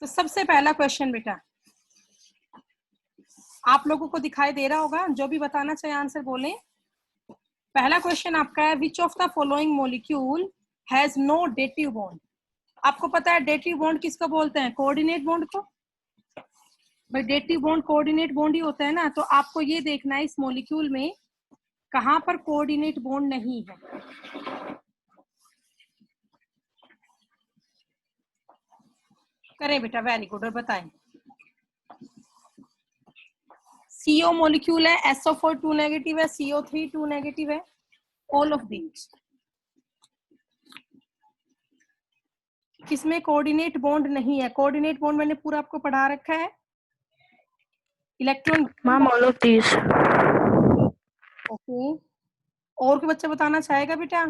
तो सबसे पहला क्वेश्चन बेटा, आप लोगों को दिखाई दे रहा होगा, जो भी बताना चाहे आंसर बोलें। पहला क्वेश्चन आपका है, which of the following molecule has no dative bond. आपको पता है डेटिव बॉन्ड किसको बोलते हैं? कोऑर्डिनेट बॉन्ड को। भाई डेटिव बॉन्ड कोऑर्डिनेट बॉन्ड ही होता है ना, तो आपको ये देखना है इस मॉलिक्यूल में कहां पर कोऑर्डिनेट बॉन्ड नहीं है। करें बेटा, वेरी गुड। और बताएं, CO मॉलिक्यूल है, SO4 2 नेगेटिव है, CO3 2 नेगेटिव है, ऑल ऑफ दीज। किसमें कोऑर्डिनेट बॉन्ड नहीं है? कोऑर्डिनेट बॉन्ड मैंने पूरा आपको पढ़ा रखा है। Electron ma'am all of these. Okay, और कोई बच्चा बताना चाहेगा बेटा?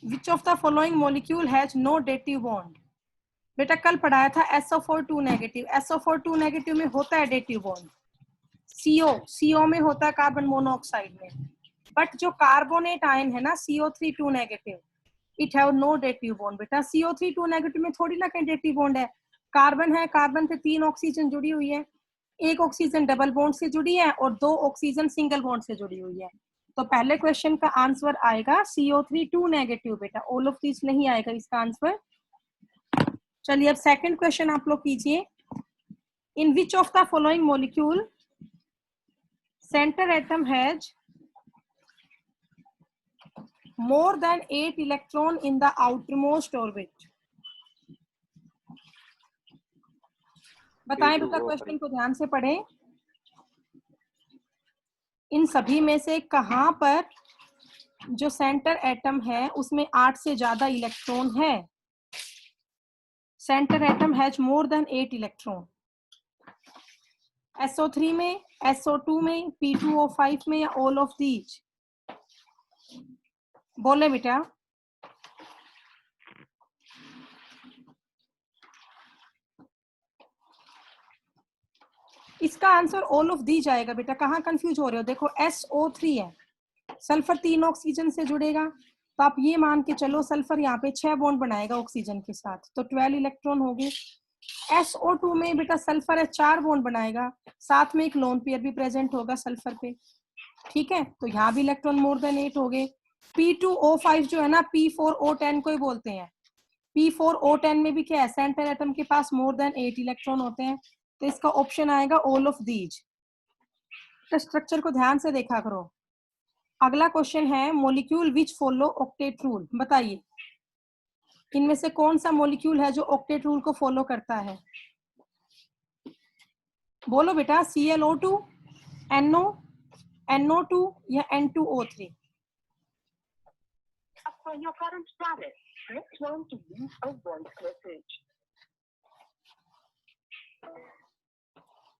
Which of the following molecule has no dative bond? बेटा कल पढ़ाया था SO4 2 नेगेटिव। SO4 2 नेगेटिव में होता है डेटिव बॉन्ड। CO में होता है कार्बन मोनोऑक्साइड में, बट जो कार्बोनेट आयन है ना CO3 2 negative, it have no dative bond. बेटा CO3 2 नेगेटिव में थोड़ी ना कहीं डेटिव बॉन्ड है। कार्बन है, कार्बन पे 3 ऑक्सीजन जुड़ी हुई है, 1 ऑक्सीजन डबल बॉन्ड से जुड़ी है और 2 ऑक्सीजन सिंगल बॉन्ड से जुड़ी हुई है। तो पहले क्वेश्चन का आंसर आएगा CO3 2 नेगेटिव बेटा, ऑल ऑफ दिस नहीं आएगा इसका आंसर। चलिए अब सेकंड क्वेश्चन आप लोग कीजिए। In which of the following molecule centre atom has more than 8 electron in the outermost orbit? बताएं बेटा, क्वेश्चन को ध्यान से पढ़ें। इन सभी में से कहां पर जो सेंटर एटम है उसमें 8 से ज्यादा इलेक्ट्रॉन है? Centre atom has more than 8 electron. SO3 में, SO2 में, P2O5 में, या ऑल ऑफ दीज? बोले बेटा। इसका आंसर ऑल ऑफ दी जाएगा बेटा। कहाँ कंफ्यूज हो रहे हो? देखो SO3 है, सल्फर 3 ऑक्सीजन से जुड़ेगा, तो आप ये मान के चलो सल्फर यहाँ पे 6 बॉन्ड बनाएगा ऑक्सीजन के साथ, तो 12 इलेक्ट्रॉन हो गए। SO2 में बेटा सल्फर है, 4 बॉन्ड बनाएगा, साथ में एक लोन पेयर भी प्रेजेंट होगा सल्फर पे, ठीक है, तो यहाँ भी इलेक्ट्रॉन मोर देन 8 हो गए। P2O5 जो है ना, P4O10 को ही बोलते हैं। P4O10 में भी क्या है? सेंटर एटम के पास मोर देन 8 इलेक्ट्रॉन होते हैं, तो इसका ऑप्शन आएगा ऑल ऑफ दीज। तो स्ट्रक्चर को ध्यान से देखा करो। अगला क्वेश्चन है, molecule which follow octet rule. बताइए इनमें से कौन सा मॉलिक्यूल है जो ऑक्टेट रूल को फॉलो करता है? बोलो बेटा, ClO2, NO, NO2 या N2O3? Your current status. Press 1 to use a voice message.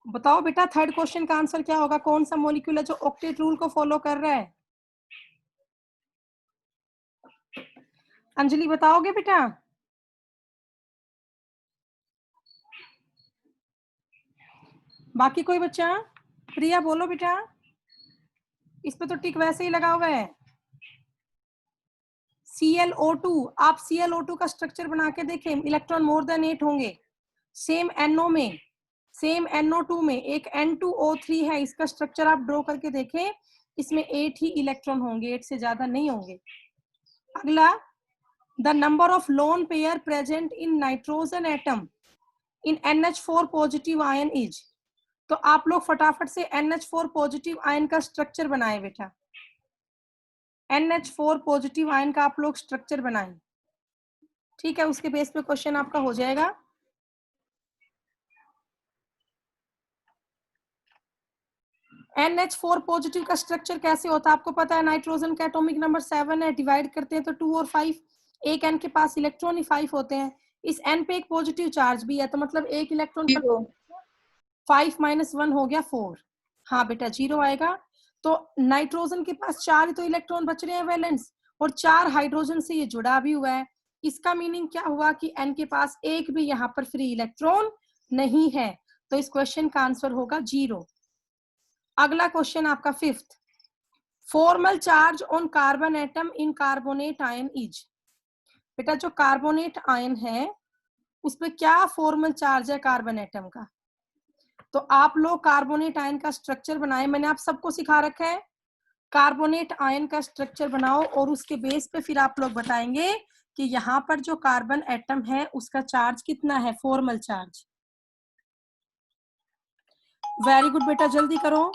बताओ बेटा, थर्ड क्वेश्चन का आंसर क्या होगा? कौन सा मॉलिक्यूल है जो ऑक्टेट रूल को फॉलो कर रहा है? अंजलि बताओगे बेटा? बाकी कोई बच्चा? प्रिया बोलो बेटा। इस पे तो टिक वैसे ही लगा हुआ है। ClO2, आप ClO2 का स्ट्रक्चर बना के देखें, इलेक्ट्रॉन मोर देन 8 होंगे। सेम NO में, सेम NO2 में एक N2O3 है, इसका स्ट्रक्चर आप ड्रॉ करके देखें, इसमें 8 ही इलेक्ट्रॉन होंगे, 8 से ज्यादा नहीं होंगे। अगला, the number of lone pair present in nitrogen atom in NH4 positive ion is. तो आप लोग फटाफट से NH4 पॉजिटिव आयन का स्ट्रक्चर बनाए बेटा। NH4 पॉजिटिव आयन का आप लोग स्ट्रक्चर बनाएं, ठीक है, उसके बेस पे क्वेश्चन आपका हो जाएगा। NH4 पॉजिटिव का स्ट्रक्चर कैसे होता है आपको पता है? नाइट्रोजन का एटॉमिक नंबर 7 है, डिवाइड करते हैं तो 2 और 5, एक N के पास इलेक्ट्रॉन ही 5 होते हैं। इस N पे एक पॉजिटिव चार्ज भी है, तो मतलब एक इलेक्ट्रॉन 5 - 1 हो गया 4। हाँ बेटा 0 आएगा। तो नाइट्रोजन के पास 4 तो इलेक्ट्रॉन बच रहे हैं वैलेंस, और 4 हाइड्रोजन से ये जुड़ा भी हुआ है। इसका मीनिंग क्या हुआ कि N के पास एक भी यहाँ पर फ्री इलेक्ट्रॉन नहीं है, तो इस क्वेश्चन का आंसर होगा 0। अगला क्वेश्चन आपका fifth, formal charge on carbon atom in carbonate ion is. बेटा जो कार्बोनेट आयन है उस पर क्या फॉर्मल चार्ज है कार्बन एटम का? तो आप लोग कार्बोनेट आयन का स्ट्रक्चर बनाए, मैंने आप सबको सिखा रखा है। कार्बोनेट आयन का स्ट्रक्चर बनाओ और उसके बेस पे फिर आप लोग बताएंगे कि यहाँ पर जो कार्बन एटम है उसका चार्ज कितना है, फॉर्मल चार्ज। वेरी गुड बेटा, जल्दी करो।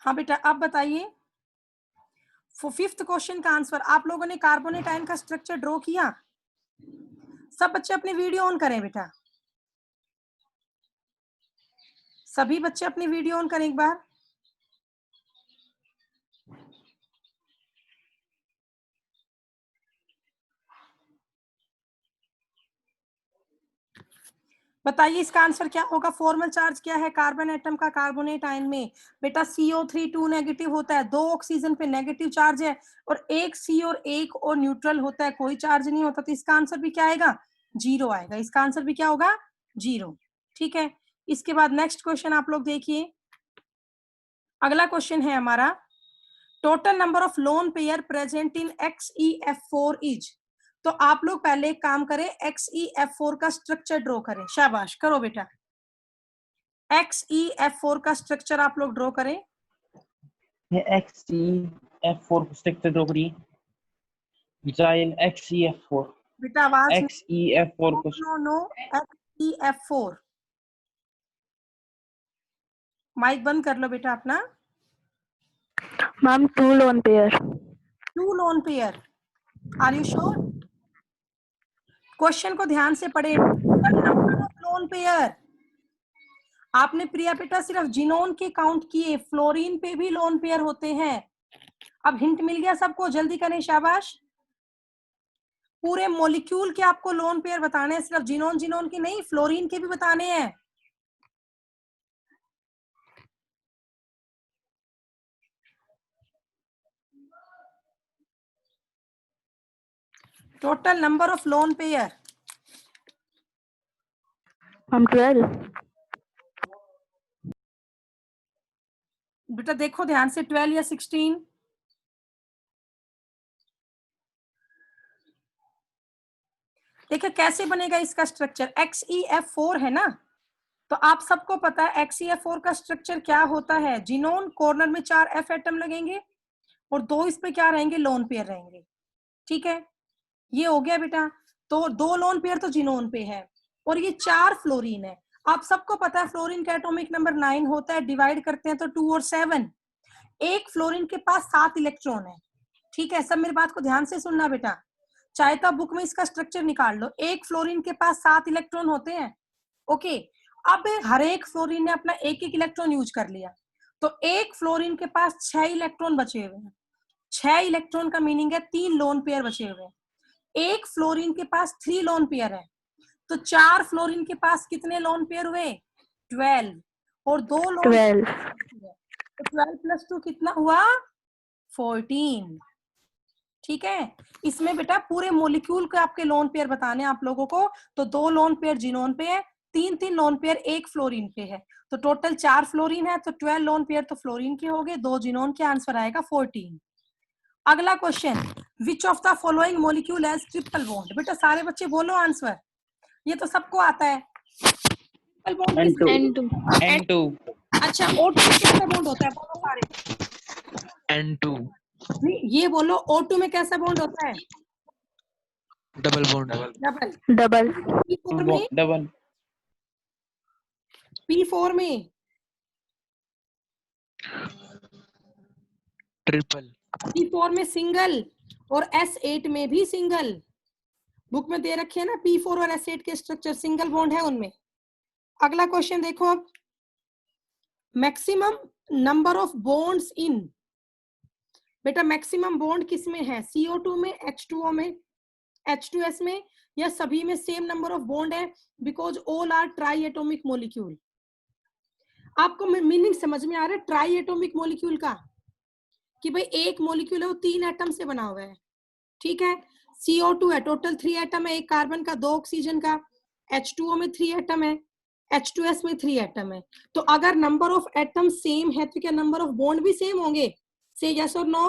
हाँ बेटा अब बताइए, फिफ्थ क्वेश्चन का आंसर। आप लोगों ने कार्बोनेट आयन का स्ट्रक्चर ड्रॉ किया? सब बच्चे अपनी वीडियो ऑन करें बेटा, सभी बच्चे अपनी वीडियो ऑन करें एक बार। बताइए इसका आंसर क्या होगा? फॉर्मल चार्ज क्या है कार्बन एटम का कार्बोनेट आयन में? बेटा CO3 2 नेगेटिव होता है, 2 ऑक्सीजन पे नेगेटिव चार्ज है, और एक C और एक और न्यूट्रल होता है, कोई चार्ज नहीं होता। तो इसका आंसर भी क्या आएगा? 0 आएगा। इसका आंसर भी क्या होगा? 0। ठीक है, इसके बाद नेक्स्ट क्वेश्चन आप लोग देखिए। अगला क्वेश्चन है हमारा, total number of lone pair present in XeF4 is. तो आप लोग पहले एक काम करें, XeF4 का स्ट्रक्चर ड्रॉ करें। शाबाश, करो बेटा। XeF4 का स्ट्रक्चर आप लोग ड्रॉ करें। XeF4 को स्ट्रक्चर ड्रॉ करिए। Missile XeF4। बेटा आवाज XeF4 को नो XeF4। माइक बंद कर लो बेटा अपना। Ma'am 2 lone pair. 2 lone pair, are you sure? Question को ध्यान से पढ़े। लोन पेयर, आपने प्रिया बेटा सिर्फ जिनोन के काउंट किए, फ्लोरीन पे भी लोन पेयर होते हैं। अब हिंट मिल गया सबको, जल्दी करें, शाबाश। पूरे मॉलिक्यूल के आपको लोन पेयर बताने हैं, सिर्फ जिनोन के नहीं, फ्लोरीन के भी बताने हैं। Total number of lone pair ma'am 12। बेटा देखो ध्यान से, 12 या 16? देखिए कैसे बनेगा इसका स्ट्रक्चर। XeF4 है ना, तो आप सबको पता है XeF4 का स्ट्रक्चर क्या होता है। जिनोन, कॉर्नर में 4 F एटम लगेंगे और 2 इस पे क्या रहेंगे, लोन पेयर रहेंगे। ठीक है, ये हो गया बेटा। तो 2 लोन पेयर तो जिनोन पे है और ये 4 फ्लोरीन है। आप सबको पता है फ्लोरीन का एटॉमिक नंबर 9 होता है, डिवाइड करते हैं तो 2 और 7। एक फ्लोरीन के पास 7 इलेक्ट्रॉन है। ठीक है, सब मेरी बात को ध्यान से सुनना बेटा, चाहे तो बुक में इसका स्ट्रक्चर निकाल लो। एक फ्लोरीन के पास 7 इलेक्ट्रॉन होते हैं। ओके, अब हर एक फ्लोरीन ने अपना एक एक इलेक्ट्रॉन यूज कर लिया, तो एक फ्लोरीन के पास 6 इलेक्ट्रॉन बचे हुए हैं। 6 इलेक्ट्रॉन का मीनिंग है 3 लोन पेयर बचे हुए हैं। एक फ्लोरीन के पास 3 लोन पेयर है, तो 4 फ्लोरीन के पास कितने लोन पेयर हुए? 12। और 2 लोन 12। तो 12 + 2 कितना हुआ? 14। ठीक है, इसमें बेटा पूरे मॉलिक्यूल के आपके लोन पेयर बताने आप लोगों को। तो 2 लोन पेयर जिनोन पे है, 3 लोन पेयर एक फ्लोरीन पे है, तो टोटल 4 फ्लोरीन है, तो 12 लोन पेयर तो फ्लोरीन के हो गए, 2 जिनोन के, आंसर आएगा 14। अगला question, which of the following molecule has triple bond? बेटा सारे बच्चे बोलो आंसर, ये तो सबको आता है। Triple bond N2। अच्छा, O2 में कैसा बॉन्ड होता है? बोलो सारे। N2 नहीं, ये बोलो O2 में कैसा बॉन्ड होता है? Double bond. डबल। P4 में? डबल। P4 में? ट्रिपल। P4 में सिंगल और S8 में भी सिंगल। बुक में दे रखे हैं ना P4 और S8 के स्ट्रक्चर, सिंगल बॉन्ड है उनमें। अगला क्वेश्चन देखो अब, maximum number of bonds in. बेटा मैक्सिमम बॉन्ड किस में है? CO2 में, H2O में, H2S में, या सभी में सेम नंबर ऑफ बॉन्ड है? Because all are triatomic molecule. आपको मीनिंग समझ में आ रहा है ट्राई एटॉमिक मॉलिक्यूल का, कि भाई एक मॉलिक्यूल है वो 3 एटम से बना हुआ है, ठीक है। CO2 है, टोटल 3 एटम है, एक कार्बन का 2 ऑक्सीजन का, H2O में 3 एटम है, H2S में 3 एटम है। तो अगर नंबर ऑफ एटम सेम है तो क्या नंबर ऑफ बॉन्ड भी सेम होंगे? से यस और नो?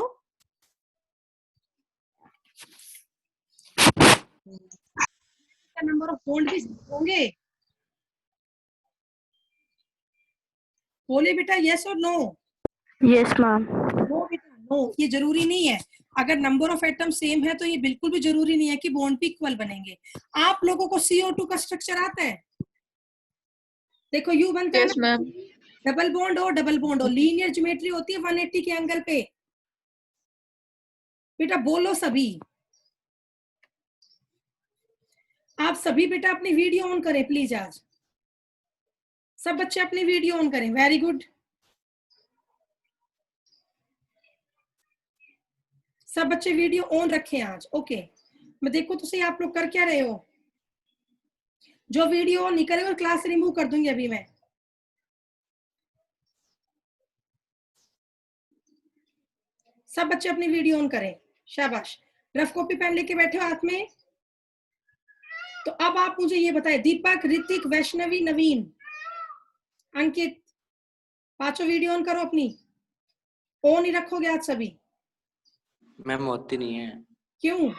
नंबर ऑफ बॉन्ड भी होंगे? बोले बेटा यस और नो? Yes, ma'am. नो बेटा नो, ये जरूरी नहीं है। अगर नंबर ऑफ एटम सेम है तो ये बिल्कुल भी जरूरी नहीं है कि बॉन्ड भी इक्वल बनेंगे। आप लोगों को CO2 का स्ट्रक्चर आता है? देखो यू बनता है ना, डबल बॉन्ड हो, लीनियर ज्योमेट्री होती है 180 के एंगल पे। बेटा बोलो सभी, आप सभी बेटा अपनी वीडियो ऑन करें प्लीज। आज सब बच्चे अपनी वीडियो ऑन करें। वेरी गुड, सब बच्चे वीडियो ऑन रखें आज। ओके, मैं देखो तो सही आप लोग कर क्या रहे हो। जो वीडियो ऑन नहीं करे और क्लास रिमूव कर दूंगी अभी मैं। सब बच्चे अपनी वीडियो ऑन करें, शाबाश। रफ कॉपी पेन लेके बैठे हो हाथ में? तो अब आप मुझे ये बताएं, दीपक, ऋतिक, वैष्णवी, नवीन, अंकित, पांचों वीडियो ऑन करो अपनी। ऑन ही रखोगे आज सभी? मैम होती नहीं है, क्यों?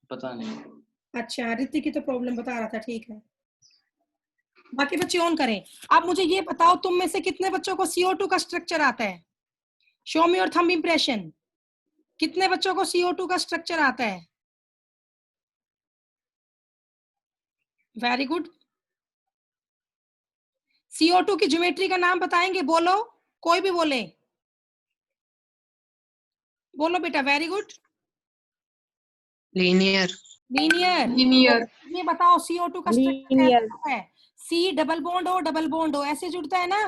पता नहीं। अच्छा, ऋतिक की तो प्रॉब्लम बता रहा था, ठीक है। बाकी बच्चे ऑन करें। अब मुझे ये बताओ, तुम में से कितने बच्चों को CO2 का स्ट्रक्चर आता है? Show me your thumb impression. कितने बच्चों को CO2 का स्ट्रक्चर आता है? Very good. CO2 की ज्योमेट्री का नाम बताएंगे? बोलो, कोई भी बोले, बोलो बेटा। Very good. लीनियर। लीनियर। ये बताओ CO2 का स्ट्रक्चर कैसा होता है? C डबल बॉन्ड हो, ऐसे जुड़ता है ना?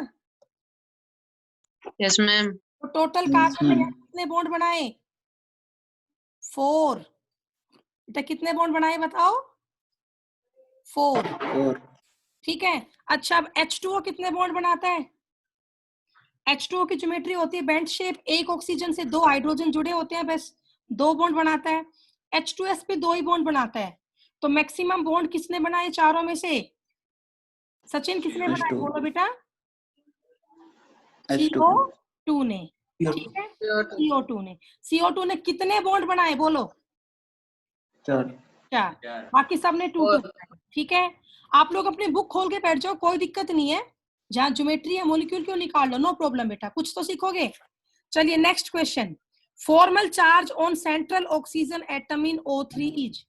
Yes ma'am. तो टोटल कार्बन ने कितने बॉन्ड बनाए? 4। बेटा कितने बॉन्ड बनाए बताओ? 4। ठीक है। अच्छा, अब H2O कितने बॉन्ड बनाता है? H2O की ज्योमेट्री होती है बेंट शेप, एक ऑक्सीजन से 2 हाइड्रोजन जुड़े होते हैं, बस 2 बॉन्ड बनाता है। H2S पे 2 ही बॉन्ड बनाता है। तो मैक्सिमम बॉन्ड किसने बनाए चारों में से? सचिन किसने बनाए? बोलो बेटा। CO2 ने, ठीक है। CO2 ने कितने बॉन्ड बनाए? बोलो। 4। बाकी सबने 2 बनाए, ठीक है। आप लोग अपनी बुक खोल के बैठ जाओ, कोई दिक्कत नहीं है। जहां ज्योमेट्री है मॉलिक्यूल क्यों निकाल लो, नो प्रॉब्लम बेटा, कुछ तो सीखोगे। चलिए next question. Formal charge on central oxygen atom in O3 is.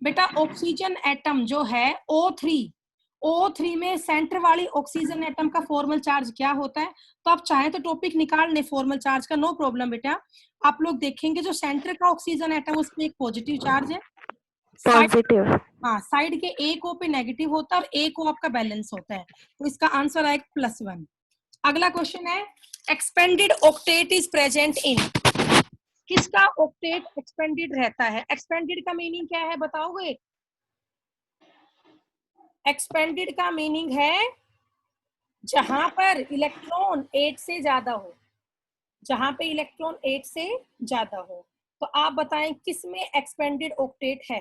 बेटा ऑक्सीजन एटम जो है O3 में सेंटर वाली ऑक्सीजन एटम का फॉर्मल चार्ज क्या होता है? तो आप चाहें तो टॉपिक निकाल लें फॉर्मल चार्ज का, नो प्रॉब्लम बेटा। आप लोग देखेंगे जो सेंटर का ऑक्सीजन एटम उसमें एक पॉजिटिव चार्ज है, Positive. हाँ साइड के एक ओ पे नेगेटिव होता है और एक ओ आपका बैलेंस होता है। तो इसका आंसर आएगा +1। अगला क्वेश्चन है, expanded octet is present in. किसका ऑक्टेट एक्सपेंडेड रहता है? एक्सपेंडेड का मीनिंग क्या है बताओगे? एक्सपेंडेड का मीनिंग है जहां पर इलेक्ट्रॉन 8 से ज्यादा हो, जहां पे इलेक्ट्रॉन 8 से ज्यादा हो। तो आप बताएं किस में एक्सपेंडेड ऑक्टेट है?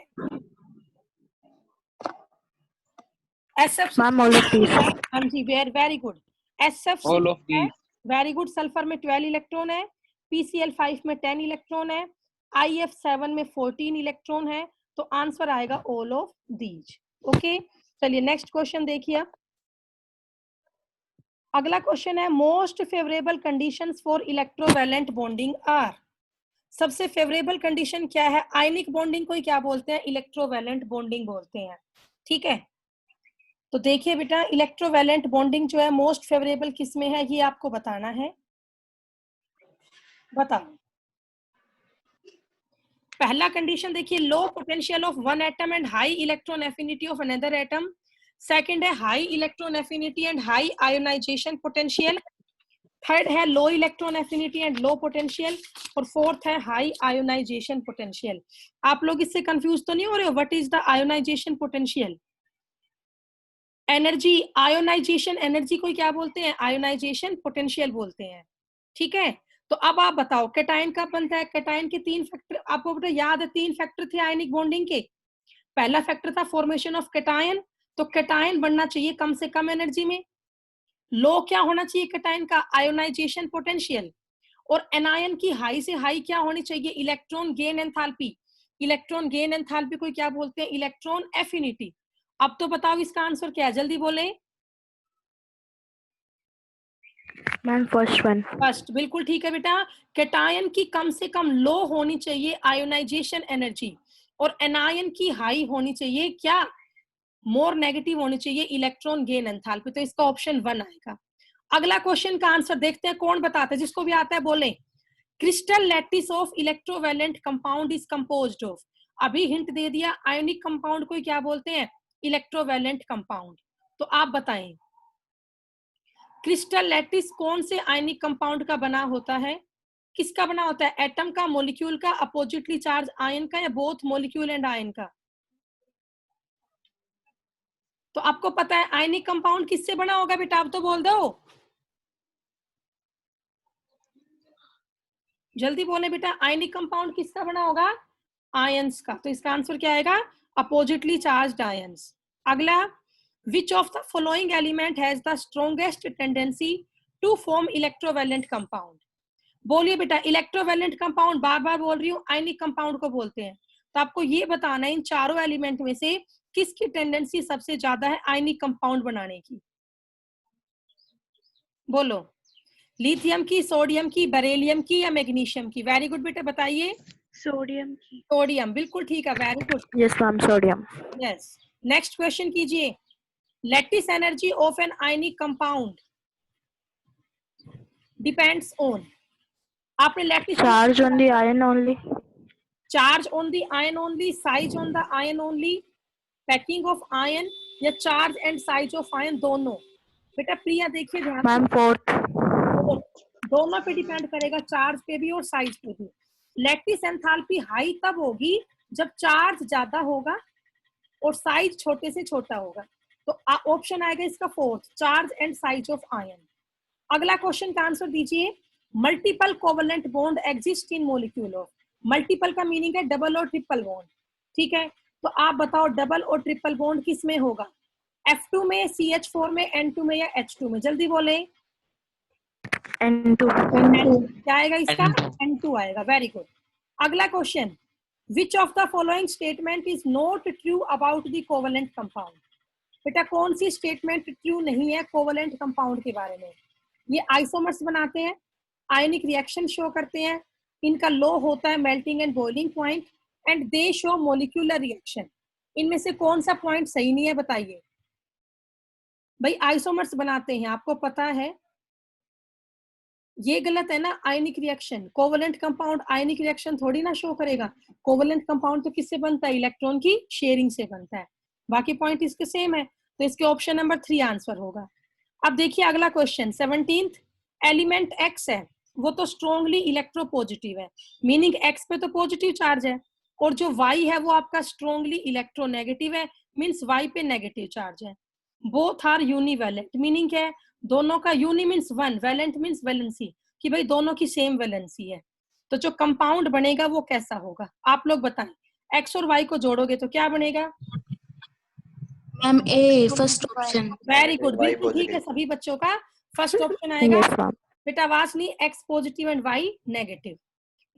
SF Ma'am, all of these. हाँ जी, very good. SF All of these. Very good. Sulphur में 12 इलेक्ट्रॉन है, PCl5 में 10 इलेक्ट्रॉन है, IF7 में 14 इलेक्ट्रॉन है। तो आंसर आएगा ऑल ऑफ दीज। ओके, चलिए नेक्स्ट क्वेश्चन देखिए। अगला क्वेश्चन है, most favourable conditions for electrovalent bonding are. सबसे फेवरेबल कंडीशन क्या है? आयनिक बॉन्डिंग को ही क्या बोलते हैं? इलेक्ट्रोवैलेंट बॉन्डिंग बोलते हैं, ठीक है। तो देखिए बेटा, इलेक्ट्रोवैलेंट बॉन्डिंग जो है मोस्ट फेवरेबल किस में है, ये आपको बताना है। बताओ। पहला कंडीशन देखिए, low potential of one atom and high electron affinity of another atom. Second है high electron affinity and high ionisation potential. Third है low electron affinity and low potential. और फोर्थ है हाई आयोनाइजेशन पोटेंशियल। आप लोग इससे confuse तो नहीं हो रहे हो? What is the ionisation potential? Energy ionisation energy को क्या बोलते हैं? आयोनाइजेशन पोटेंशियल बोलते हैं। ठीक है, तो अब आप बताओ कैटायन कब बनता है? कैटायन के 3 फैक्टर आपको बेटा याद है, 3 फैक्टर थे आयनिक बॉन्डिंग के। पहला फैक्टर था फॉर्मेशन ऑफ कैटायन, तो कैटायन बनना चाहिए कम से कम एनर्जी में। लो क्या होना चाहिए कैटायन का? Ionization potential. और एनायन की हाई से हाई क्या होनी चाहिए? Electron gain enthalpy. Electron gain enthalpy को क्या बोलते हैं? Electron affinity. अब तो बताओ इसका आंसर क्या है, जल्दी बोले। Ma'am first one. फर्स्ट, बिल्कुल ठीक है बेटा। कैटायन की कम से कम लो होनी चाहिए आयोनाइजेशन एनर्जी, और एनायन की हाई होनी चाहिए क्या? मोर नेगेटिव होनी चाहिए इलेक्ट्रॉन गेन एंथैल्पी। तो इसका ऑप्शन 1 आएगा। अगला क्वेश्चन का आंसर देखते हैं, कौन बताता है? जिसको भी आता है बोले। Crystal lattice of electrovalent compound is composed of. अभी हिंट दे दिया, आयोनिक कंपाउंड को क्या बोलते हैं? Electrovalent compound. तो आप बताएं क्रिस्टल लैटिस कौन से आयनिक कंपाउंड का बना होता है? किसका बना होता है? एटम का, मॉलिक्यूल का, अपोजिटली चार्ज आयन का, या बोथ मॉलिक्यूल एंड आयन का? तो आपको पता है आयनिक कंपाउंड किससे बना होगा बेटा? आप तो बोल दो, जल्दी बोले बेटा। आयनिक कंपाउंड किसका बना होगा? आयंस का। तो इसका आंसर क्या आएगा? Oppositely charged ions. अगला, which of the following element has the strongest tendency to form electrovalent compound? बोलिए बेटा। इलेक्ट्रोवैलेंट कंपाउंड बार बार बोल रही हूँ, आयनिक कंपाउंड को बोलते हैं। तो आपको ये बताना है इन चारों एलिमेंट में से किसकी टेंडेंसी सबसे ज्यादा है आयनिक कंपाउंड बनाने की? बोलो, लिथियम की, सोडियम की, बेरिलियम की, या मैग्नीशियम की? वेरी गुड बेटा, बताइए। सोडियम की। सोडियम, बिल्कुल ठीक है, very good. Yes ma'am sodium. Yes, next question कीजिए। Lattice energy of an ionic compound depends on. आपने lattice charge on the ion only. Charge on the ion only, size on the ion only, packing of ion, या charge and size of ion, दोनों? बेटा प्रिया देखिए ध्यान ma'am fourth. दोनों पे depend करेगा, charge पे भी और साइज पे भी। लैटिस एंथैल्पी हाई तब होगी जब चार्ज ज्यादा होगा और साइज छोटे से छोटा होगा। तो ऑप्शन आएगा इसका 4th, charge and size of ion. अगला क्वेश्चन का आंसर दीजिए। Multiple covalent bond exist in molecule of. Multiple का मीनिंग है डबल और ट्रिपल बॉन्ड। ठीक है, तो आप बताओ डबल और ट्रिपल बॉन्ड किस में होगा? F2 में, CH4 में, N2 में, या H2 में? जल्दी बोले। N2। क्या आएगा इसका? N2। N2 आएगा, वेरी गुड। अगला question, which of the following statement is not true about the covalent compound? बेटा कौन सी स्टेटमेंट ट्रू नहीं है कोवलेंट कंपाउंड के बारे में? ये आइसोमर्स बनाते हैं, आयनिक रिएक्शन शो करते हैं, इनका लो होता है melting and boiling point, and they show molecular reaction. इनमें से कौन सा पॉइंट सही नहीं है बताइए? भाई आइसोमर्स बनाते हैं, आपको पता है ये गलत है ना। आयनिक रिएक्शन, कोवलेंट कंपाउंड आयनिक रिएक्शन थोड़ी ना शो करेगा। कोवलेंट कंपाउंड तो किससे बनता है? इलेक्ट्रॉन की शेयरिंग से बनता है। बाकी पॉइंट इसके सेम है, तो इसके ऑप्शन नंबर 3 आंसर होगा। अब देखिए अगला क्वेश्चन 17th, एलिमेंट X है, वो तो स्ट्रॉन्गली इलेक्ट्रोपॉजिटिव है, मीनिंग X पे तो पॉजिटिव चार्ज है, और जो Y है वो आपका स्ट्रॉन्गली इलेक्ट्रोनेगेटिव है, मीन्स Y पे नेगेटिव चार्ज है। बोथ आर यूनिवैलेंट, मीनिंग है दोनों का, uni means 1, valent means valency, कि भाई दोनों की सेम वैलेंसी है। तो जो कंपाउंड बनेगा वो कैसा होगा? आप लोग बताएं। X और Y को जोड़ोगे तो क्या बनेगा? मैम ए, फर्स्ट ऑप्शन। वेरी गुड, बिल्कुल ठीक है, सभी बच्चों का फर्स्ट ऑप्शन आएगा। Yes ma'am. बेटा आवाज नहीं, X positive and Y negative.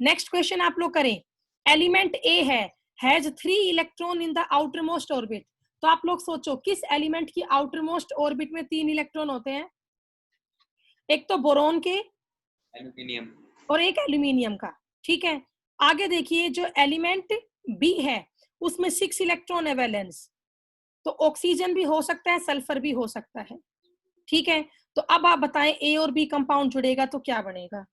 Next question आप लोग करें। एलिमेंट A है, has 3 electron in the outer most orbit. तो आप लोग सोचो किस एलिमेंट की आउटर मोस्ट ऑर्बिट में 3 इलेक्ट्रॉन होते हैं? एक तो बोरोन के, एल्यूमिनियम, और एक एल्यूमिनियम का। ठीक है, आगे देखिए जो एलिमेंट B है उसमें 6 इलेक्ट्रॉन है वैलेंस, तो ऑक्सीजन भी हो सकता है, सल्फर भी हो सकता है। ठीक है, तो अब आप बताएं A और B कंपाउंड जुड़ेगा तो क्या बनेगा?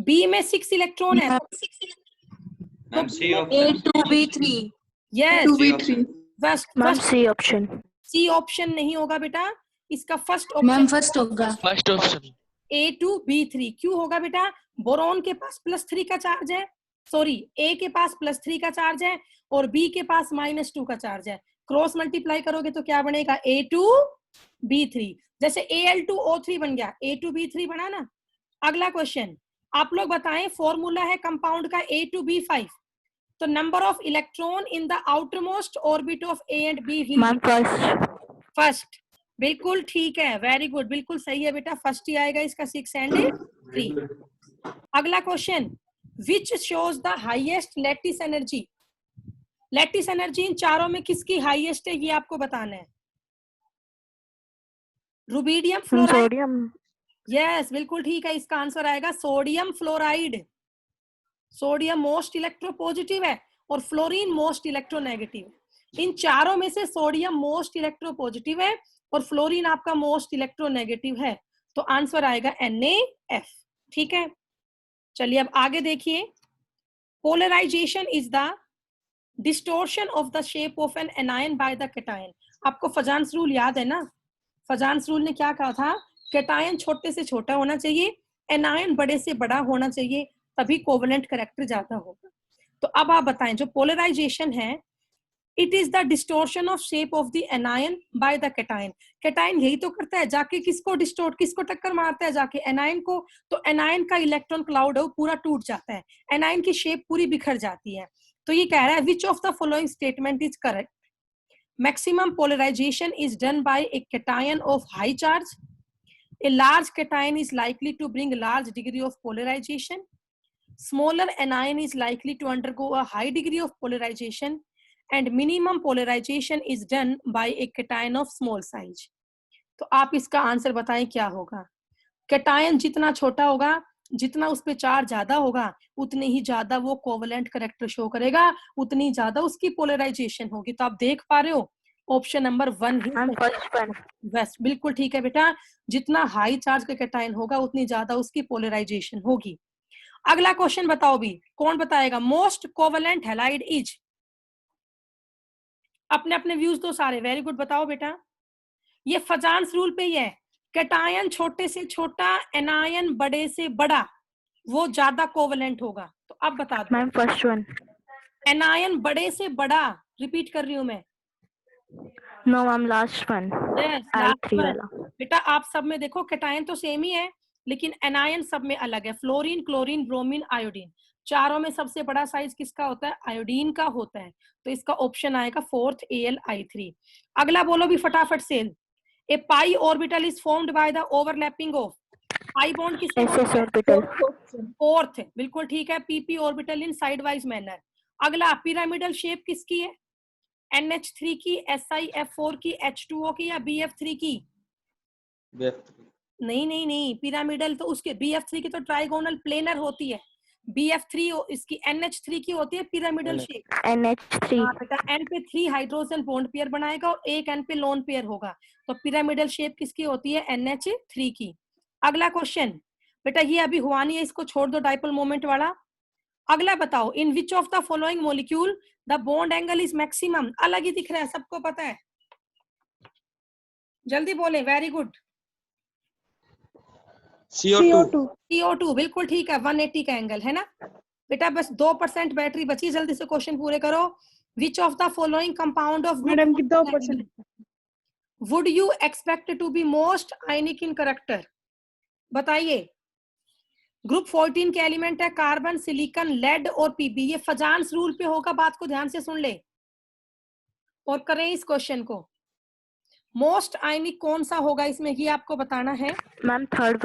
B में 6 इलेक्ट्रॉन है, तो C A2B3। Yes, 2B3। Ma'am C option. C option नहीं होगा बेटा, इसका फर्स्ट मैम ऑप्शन फर्स्ट होगा। First option. A2B3। क्यों होगा बेटा? बोरोन के पास +3 का चार्ज है, सॉरी A के पास +3 का चार्ज है और B के पास -2 का चार्ज है, क्रॉस मल्टीप्लाई करोगे तो क्या बनेगा A2B3, जैसे Al2O3 बन गया, A2B3 बना ना। अगला क्वेश्चन आप लोग बताएं, फॉर्मूला है कंपाउंड का A2B5, तो number of electron in the outer most orbit of A and B will ma'am first. बिल्कुल ठीक है, वेरी गुड, बिल्कुल सही है बेटा, फर्स्ट ही आएगा इसका 6 एंड 3। अगला question, which shows the highest lattice energy. Lattice energy in चारों में किसकी हाईएस्ट है ये आपको बताना है। Rubidium fluoride, sodium. यस बिल्कुल ठीक है, इसका आंसर आएगा sodium fluoride. Sodium most electropositive है और फ्लोरीन मोस्ट इलेक्ट्रोनेगेटिव है। इन चारों में से सोडियम मोस्ट इलेक्ट्रोपॉजिटिव है और फ्लोरीन आपका मोस्ट इलेक्ट्रोनेगेटिव है, तो आंसर आएगा NaF। ठीक है, चलिए अब आगे देखिए। Polarisation is the distortion of the shape of an anion by the cation. आपको फजान्स रूल याद है ना? फजान्स रूल ने क्या कहा था? कैटायन छोटे से छोटा होना चाहिए, एनायन बड़े से बड़ा होना चाहिए, तभी कोवेलेंट कैरेक्टर ज्यादा होगा। तो अब आप बताएं, जो पोलराइजेशन है, it is the distortion of shape of the anion by the cation. Cation यही तो करता है, जाके किसको डिस्टोर्ट, किसको टक्कर मारता है? जाके एनायन को। तो एनायन का इलेक्ट्रॉन क्लाउड है वो पूरा टूट जाता है, एनायन की शेप पूरी बिखर जाती है। तो ये कह रहा है which of the following statement is correct. Maximum polarisation is done by a cation of high charge. A large cation is likely to bring a large degree of polarization. Smaller anion is likely to undergo a high degree of polarization, and minimum polarization is done by a cation of small size. तो आप इसका answer बताएं क्या होगा। Cation जितना छोटा होगा, जितना उस पे चार्ज ज्यादा होगा, उतने ही ज्यादा वो कोवेलेंट कैरेक्टर शो करेगा, उतनी ज्यादा उसकी पोलराइजेशन होगी। तो आप देख पा रहे हो, ऑप्शन नंबर 1 ही फर्स्ट वन। वेस्ट, बिल्कुल ठीक है बेटा, जितना हाई चार्ज का कैटायन होगा उतनी ज्यादा उसकी पोलराइजेशन होगी। अगला क्वेश्चन बताओ भी, कौन बताएगा? Most covalent halide is. अपने अपने व्यूज दो सारे, वेरी गुड, बताओ बेटा। ये फजान्स रूल पे ही है, कैटायन छोटे से छोटा, एनायन बड़े से बड़ा, वो ज्यादा कोवेलेंट होगा। तो अब बता दो। Ma'am first one. एनायन बड़े से बड़ा, रिपीट कर रही हूं मैं। No ma'am last one. I3 वाला। बेटा आप सब में देखो, कैटायन तो सेम ही है, लेकिन एनायन सब में अलग है। फ्लोरीन, क्लोरीन, ब्रोमीन, आयोडीन, चारों में सबसे बड़ा साइज किसका होता है? आयोडीन का होता है। तो इसका ऑप्शन आएगा 4th Al(I3). अगला बोलो भी फटाफट से। A pi orbital is formed by the overlapping of. Pi bond किससे? SS orbital. 4th, बिल्कुल ठीक है, PP orbital in sideways manner. अगला पिरामिडल शेप किसकी है? NH3 की, SiF4 की, H2O की, या BF3 की? नहीं नहीं नहीं, पिरामिडल तो उसके BF3 की तो ट्राइगोनल प्लेनर होती है, BF3 इसकी NH3 की होती है पिरामिडल शेप। NH3। बेटा N पे 3 हाइड्रोजन बॉन्ड पेयर बनाएगा और एक N पे लोन पेयर होगा, तो पिरामिडल शेप किसकी होती है? NH3 की। अगला क्वेश्चन बेटा, ये अभी हुआ नहीं है, इसको छोड़ दो, डाइपोल मोमेंट वाला। अगला बताओ, in which of the following molecule the bond angle is maximum. अलग ही दिख रहा है, सबको पता है, जल्दी बोले, वेरी गुड। CO2, बिल्कुल ठीक है, 180 का एंगल है ना बेटा। बस 2% बैटरी बची, जल्दी से क्वेश्चन पूरे करो। Which of the following compound of madam की 2% would you expect to be most ionic in character? बताइए। ग्रुप 14 के एलिमेंट है कार्बन, सिलिकॉन, लेड और पीबी। ये फजान्स रूल पे होगा, बात को ध्यान से सुन ले और करें इस क्वेश्चन को। मोस्ट आयनिक कौन सा होगा इसमें, ये आपको बताना है। Ma'am third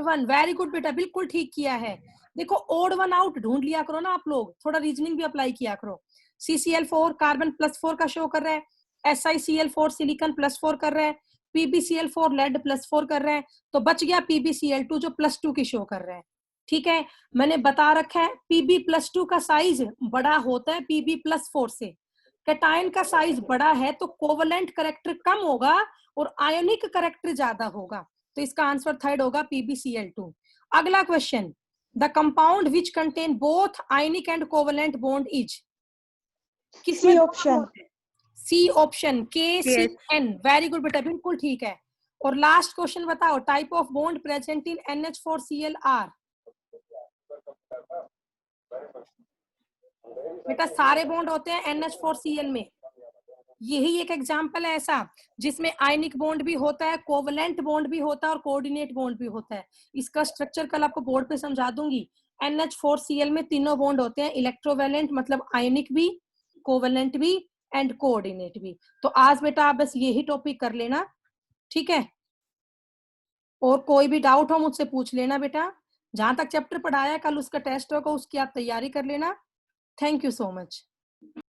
one. Very good बेटा, बिल्कुल ठीक किया है। देखो ओड वन आउट ढूंढ लिया करो ना आप लोग, थोड़ा रीजनिंग भी अप्लाई किया करो। CCl4 कार्बन +4 का शो कर रहा है, SiCl4 सिलिकॉन +4 कर रहा है, PbCl4 लेड +4 कर रहा है, तो बच गया PbCl2 जो +2 की शो कर रहा है। ठीक है, मैंने बता रखा है Pb+2 का साइज बड़ा होता है Pb+4 से। कैटायन का साइज बड़ा है तो कोवेलेंट कैरेक्टर कम होगा और आयोनिक कैरेक्टर ज्यादा होगा, तो इसका आंसर थर्ड होगा PbCl2। अगला question, the compound which contain both ionic and covalent bond is. किसमें option? C option, KCN। Very good बेटा, बिल्कुल ठीक है। और लास्ट क्वेश्चन बताओ, type of bond present in NH4Cl(R)। बेटा सारे बॉन्ड होते हैं NH4Cl में, यही एक एग्जाम्पल है ऐसा जिसमें आयनिक बॉन्ड भी होता है, कोवलेंट बॉन्ड भी होता है और कोऑर्डिनेट बॉन्ड भी होता है। इसका स्ट्रक्चर कल आपको बोर्ड पे समझा दूंगी। NH4Cl में तीनों बॉन्ड होते हैं, इलेक्ट्रोवैलेंट मतलब आयनिक भी, कोवलेंट भी एंड कोऑर्डिनेट भी। तो आज बेटा आप बस यही टॉपिक कर लेना, ठीक है। और कोई भी डाउट हो मुझसे पूछ लेना बेटा। जहां तक चैप्टर पढ़ाया कल उसका टेस्ट होगा, उसकी आप तैयारी कर लेना। Thank you so much.